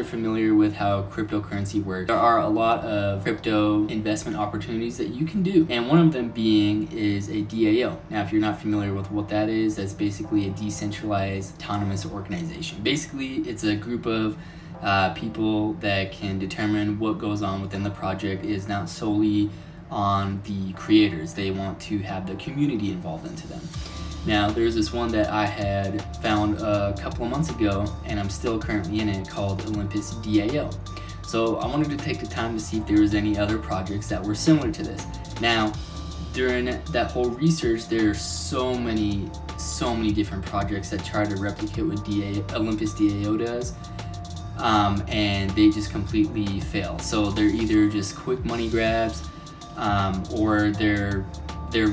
familiar with how cryptocurrency works, there are a lot of crypto investment opportunities that you can do, and one of them being is a DAO. Now, if you're not familiar with what that is, that's basically a decentralized autonomous organization. Basically, it's a group of people that can determine what goes on within the project. It is not solely on the creators. They want to have the community involved into them. Now, there's this one that I had found a couple of months ago, and I'm still currently in it, called Olympus DAO. So I wanted to take the time to see if there was any other projects that were similar to this. Now, during that whole research, there are so many different projects that try to replicate what Olympus DAO does, and they just completely fail. So they're either just quick money grabs, or they're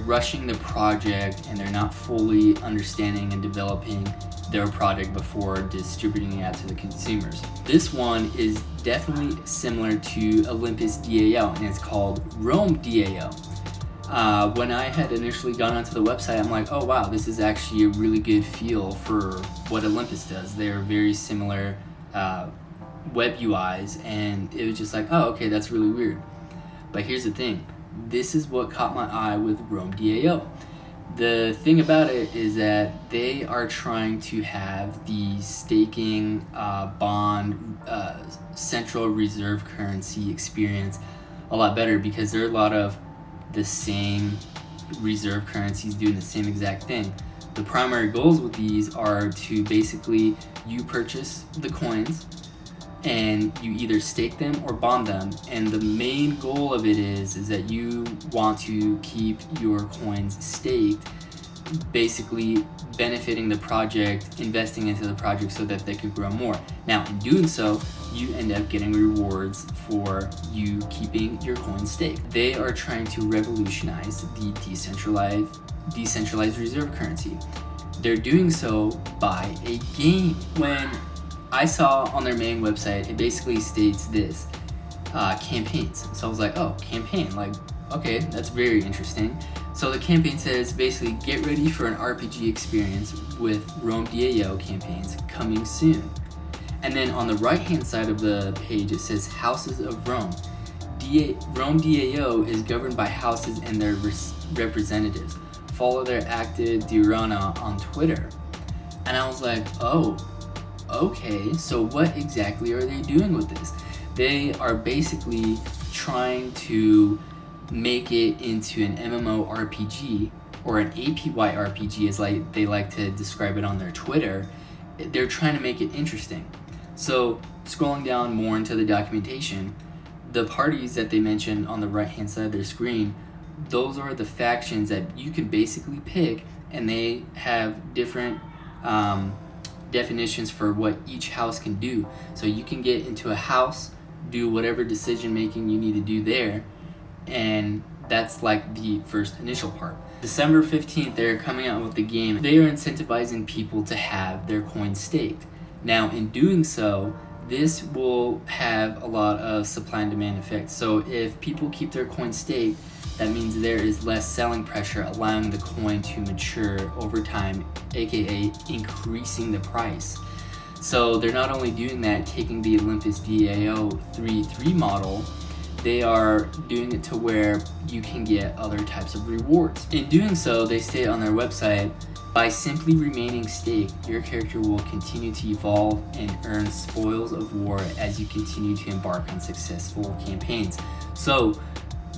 rushing the project and they're not fully understanding and developing their product before distributing it out to the consumers. This one is definitely similar to Olympus DAO, and it's called RomeDAO. When I had initially gone onto the website, I'm like, oh wow, this is actually a really good feel for what Olympus does. They're very similar web UIs, and it was just like, oh, okay, that's really weird. But here's the thing. This is what caught my eye with RomeDAO. The thing about it is that they are trying to have the staking bond central reserve currency experience a lot better, because there are a lot of the same reserve currencies doing the same exact thing. The primary goals with these are to basically, you purchase the coins and you either stake them or bond them, and the main goal of it is that you want to keep your coins staked, basically benefiting the project, investing into the project so that they could grow more. Now, in doing so, you end up getting rewards for you keeping your coins staked. They are trying to revolutionize the decentralized reserve currency. They're doing so by a game. When I saw on their main website, it basically states this, campaigns. So I was like, oh, campaign, like, okay, that's very interesting. So the campaign says basically, get ready for an RPG experience with RomeDAO campaigns coming soon. And then on the right hand side of the page, it says Houses of Rome. RomeDAO is governed by houses and their representatives. Follow their active Dirana on Twitter. And I was like, oh, okay, so what exactly are they doing with this? They are basically trying to make it into an MMORPG, or an APYRPG as they like to describe it on their Twitter. They're trying to make it interesting. So scrolling down more into the documentation, the parties that they mentioned on the right hand side of their screen, those are the factions that you can basically pick, and they have different definitions for what each house can do. So you can get into a house, do whatever decision making you need to do there, and that's like the first initial part. December 15th, they're coming out with the game. They are incentivizing people to have their coins staked. Now, in doing so, this will have a lot of supply and demand effects. So if people keep their coins staked, that means there is less selling pressure, allowing the coin to mature over time, aka increasing the price. So they're not only doing that, taking the Olympus DAO 3.3 model, they are doing it to where you can get other types of rewards. In doing so, they state on their website, by simply remaining staked, your character will continue to evolve and earn spoils of war as you continue to embark on successful campaigns. So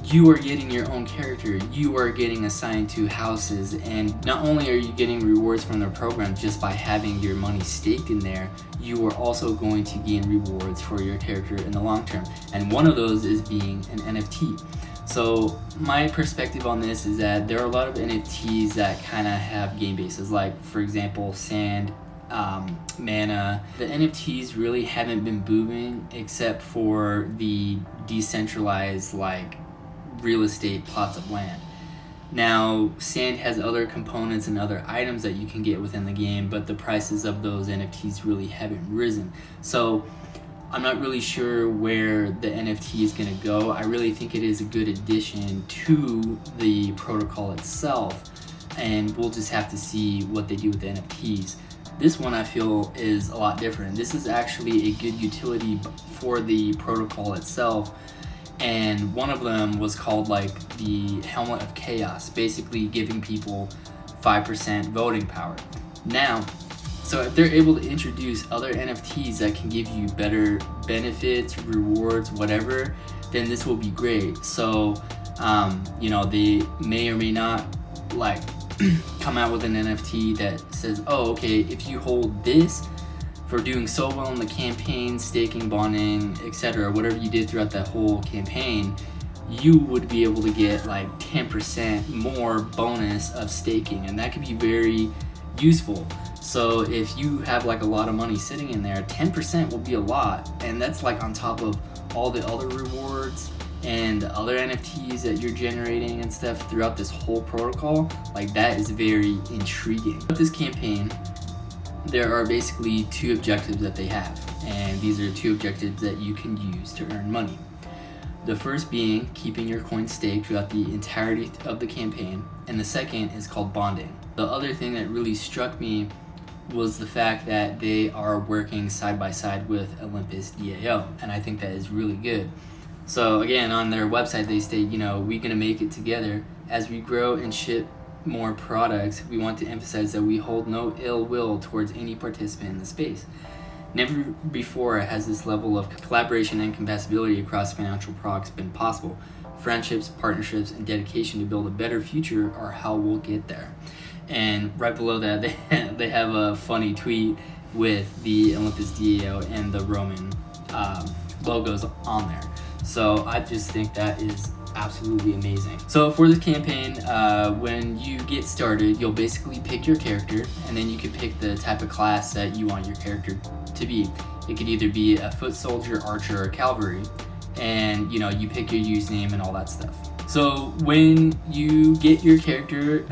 you are getting your own character, you are getting assigned to houses, and not only are you getting rewards from the program just by having your money staked in there, you are also going to gain rewards for your character in the long term. And one of those is being an NFT. So my perspective on this is that there are a lot of NFTs that kind of have game bases, like for example, Sand, Mana. The NFTs really haven't been booming except for the decentralized like real estate plots of land. Now, Sand has other components and other items that you can get within the game, but the prices of those NFTs really haven't risen. So I'm not really sure where the NFT is going to go. I really think it is a good addition to the protocol itself, and we'll just have to see what they do with the NFTs. This one I feel is a lot different. This is actually a good utility for the protocol itself, and one of them was called like the Helmet of Chaos, basically giving people 5% voting power. Now, so if they're able to introduce other NFTs that can give you better benefits, rewards, whatever, then this will be great. So, you know, they may or may not like come out with an NFT that says, oh, okay, if you hold this for doing so well in the campaign, staking, bonding, etc., whatever you did throughout that whole campaign, you would be able to get like 10% more bonus of staking, and that could be very useful. So if you have like a lot of money sitting in there, 10% will be a lot, and that's like on top of all the other rewards and other NFTs that you're generating and stuff throughout this whole protocol. Like, that is very intriguing. With this campaign, there are basically two objectives that they have, and these are two objectives that you can use to earn money. The first being keeping your coin staked throughout the entirety of the campaign, and the second is called bonding. The other thing that really struck me was the fact that they are working side by side with Olympus DAO, and I think that is really good. So again, on their website they state, you know, we're gonna make it together. As we grow and ship more products, we want to emphasize that we hold no ill will towards any participant in the space. Never before has this level of collaboration and compatibility across financial products been possible. Friendships, partnerships, and dedication to build a better future are how we'll get there. And right below that, they have a funny tweet with the Olympus DAO and the Roman logos on there. So I just think that is absolutely amazing. So for this campaign, when you get started, you'll basically pick your character, and then you can pick the type of class that you want your character to be. It could either be a foot soldier, archer, or cavalry, and you know, you pick your username and all that stuff. So when you get your character,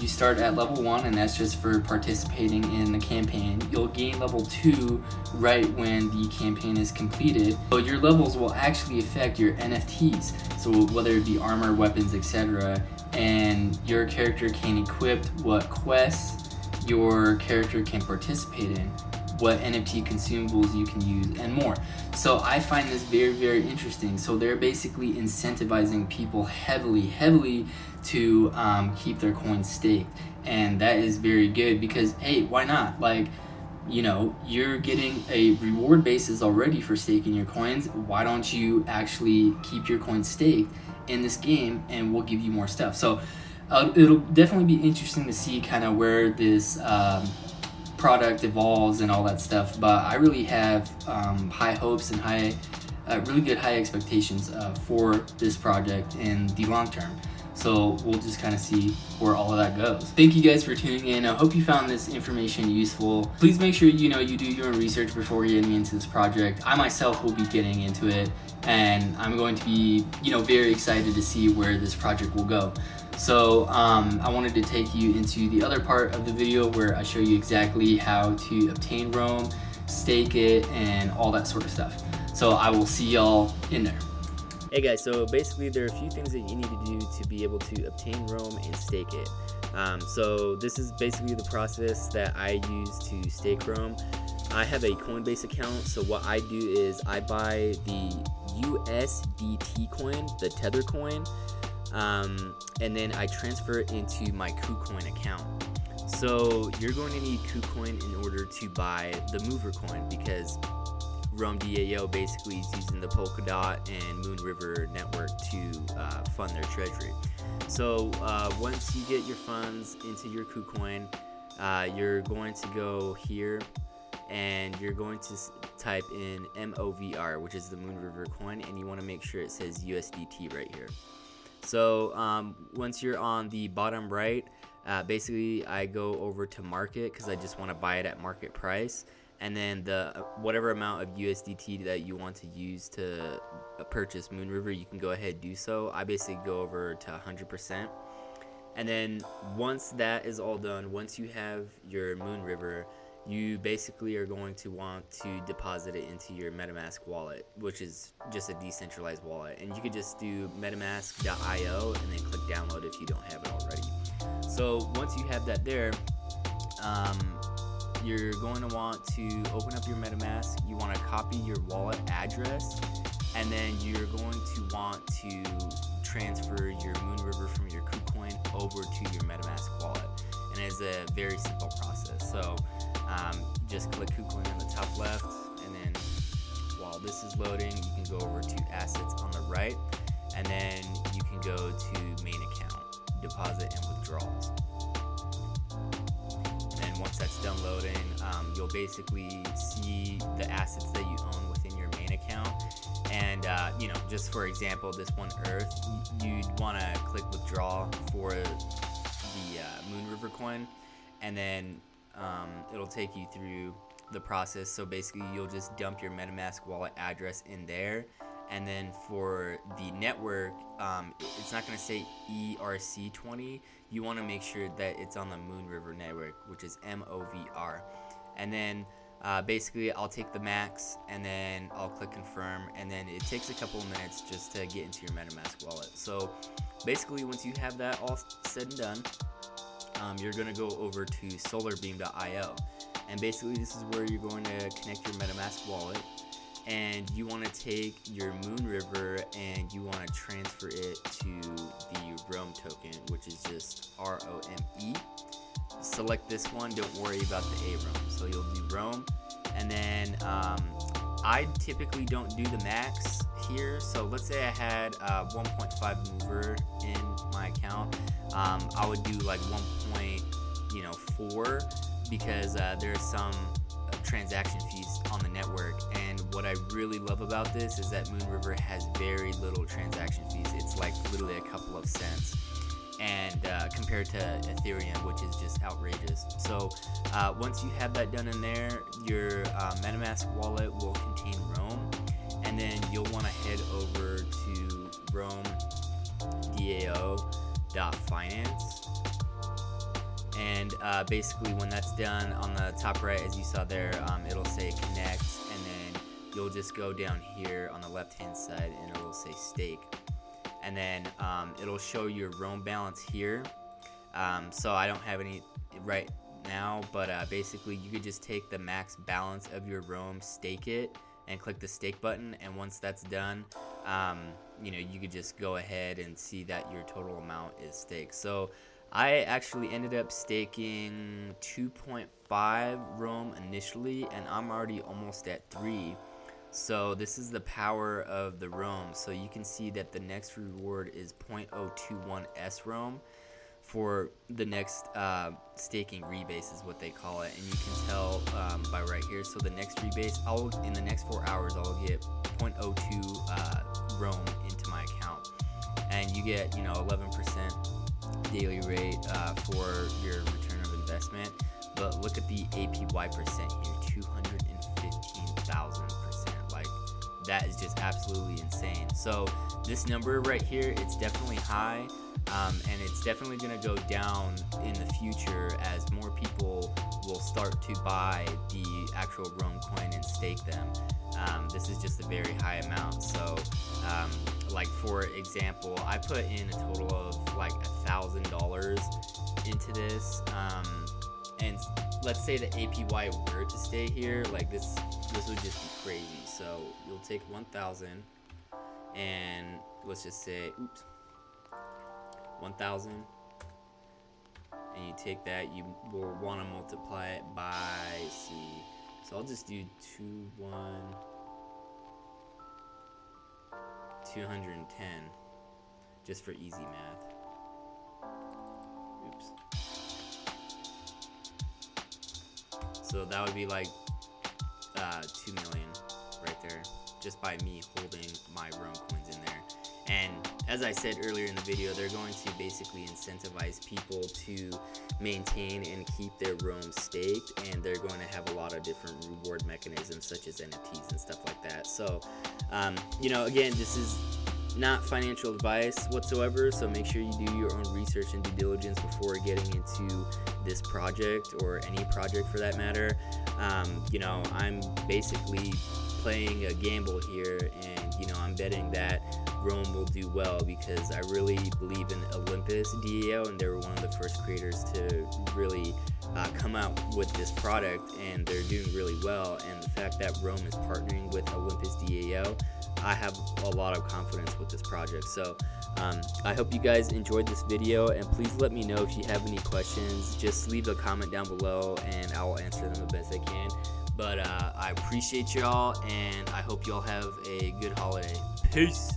you start at level 1, and that's just for participating in the campaign. You'll gain level 2 right when the campaign is completed. So your levels will actually affect your NFTs, so whether it be armor, weapons, etc., and your character can equip what quests your character can participate in, what NFT consumables you can use, and more. So I find this very, very interesting. So they're basically incentivizing people heavily to keep their coins staked, and that is very good because, hey, why not? Like, you know, you're getting a reward basis already for staking your coins. Why don't you actually keep your coins staked in this game, and we'll give you more stuff. So it'll definitely be interesting to see kind of where this product evolves and all that stuff, but I really have high hopes and really good high expectations for this project in the long term. So we'll just kind of see where all of that goes. Thank you guys for tuning in. I hope you found this information useful. Please make sure you do your own research before getting into this project. I myself will be getting into it, and I'm going to be very excited to see where this project will go. So I wanted to take you into the other part of the video where I show you exactly how to obtain Rome, stake it, and all that sort of stuff. So I will see y'all in there. Hey guys, so basically there are a few things that you need to do to be able to obtain Rome and stake it. So this is basically the process that I use to stake Rome. I have a Coinbase account, so what I do is I buy the USDT coin, the Tether coin, and then I transfer it into my KuCoin account. So you're going to need KuCoin in order to buy the Mover coin, because RomeDAO basically is using the Polkadot and Moon River network to fund their treasury. So once you get your funds into your KuCoin, you're going to go here and you're going to type in MOVR, which is the Moon River coin, and you want to make sure it says USDT right here. So once you're on the bottom right, basically I go over to market because I just want to buy it at market price, and then the whatever amount of USDT that you want to use to purchase Moon River, you can go ahead and do so. I basically go over to 100%, and then once that is all done, once you have your Moon River, you basically are going to want to deposit it into your MetaMask wallet, which is just a decentralized wallet. And you could just do metamask.io and then click download if you don't have it already. So once you have that there, you're going to want to open up your MetaMask. You want to copy your wallet address, and then you're going to want to transfer your Moonriver from your KuCoin over to your MetaMask wallet. And it's a very simple process. So just click KuCoin on the top left, and then while this is loading, you can go over to assets on the right, and then you can go to main account, deposit and withdrawals. And once that's done loading, you'll basically see the assets that you own within your main account. And just for example, this one Earth, you'd want to click withdraw for the Moonriver coin, and then it'll take you through the process. So basically, you'll just dump your MetaMask wallet address in there, and then for the network, it's not going to say ERC20. You want to make sure that it's on the Moonriver network, which is MOVR. And then basically, I'll take the max, and then I'll click confirm, and then it takes a couple of minutes just to get into your MetaMask wallet. So basically, once you have that all said and done, you're going to go over to solarbeam.io, and basically this is where you're going to connect your MetaMask wallet, and you want to take your Moonriver and you want to transfer it to the Rome token, which is just ROME. Select this one, don't worry about the AROM. So you'll do Rome, and then I typically don't do the max here. So let's say I had 1.5 mover in my account, I would do like 1.4 because there's some transaction fees on the network. And what I really love about this is that Moonriver has very little transaction fees. It's like literally a couple of cents, and compared to Ethereum, which is just outrageous. So once you have that done in there, your MetaMask wallet will contain Rome, and then you'll want to head over to RomeDAO.finance. And basically when that's done, on the top right, as you saw there, it'll say connect, and then you'll just go down here on the left hand side and it'll say stake. And then it'll show your Rome balance here. So I don't have any right now, but basically you could just take the max balance of your Rome, stake it, and click the stake button. And once that's done, you could just go ahead and see that your total amount is staked. So I actually ended up staking 2.5 Rome initially, and I'm already almost at 3. So this is the power of the Rome. So you can see that the next reward is 0.021 S Rome for the next staking rebase is what they call it. And you can tell by right here. So the next rebase, in the next 4 hours, I'll get 0.02 Rome into my account. And you get 11% daily rate for your return of investment. But look at the APY percent here, 215,000%. That is just absolutely insane. So this number right here, it's definitely high, and it's definitely going to go down in the future as more people will start to buy the actual Rome coin and stake them. This is just a very high amount. So like for example, I put in a total of like $1,000 into this, and let's say the APY were to stay here, like this would just be crazy. So you'll take 1,000, and let's just say 1,000, and you take that, you will want to multiply it by C. So I'll just do 210 just for easy math. Oops. So that would be like 2 million right there, just by me holding my Rome coins in there. And as I said earlier in the video, they're going to basically incentivize people to maintain and keep their Rome staked, and they're going to have a lot of different reward mechanisms such as NFTs and stuff like that. So again, this is not financial advice whatsoever, so make sure you do your own research and due diligence before getting into this project, or any project for that matter. I'm basically playing a gamble here, and I'm betting that Rome will do well because I really believe in Olympus DAO, and they were one of the first creators to really come out with this product, and they're doing really well. And the fact that Rome is partnering with Olympus DAO, I have a lot of confidence with this project. So I hope you guys enjoyed this video, and please let me know if you have any questions. Just leave a comment down below and I will answer them the best I can. But I appreciate y'all, and I hope y'all have a good holiday. Peace.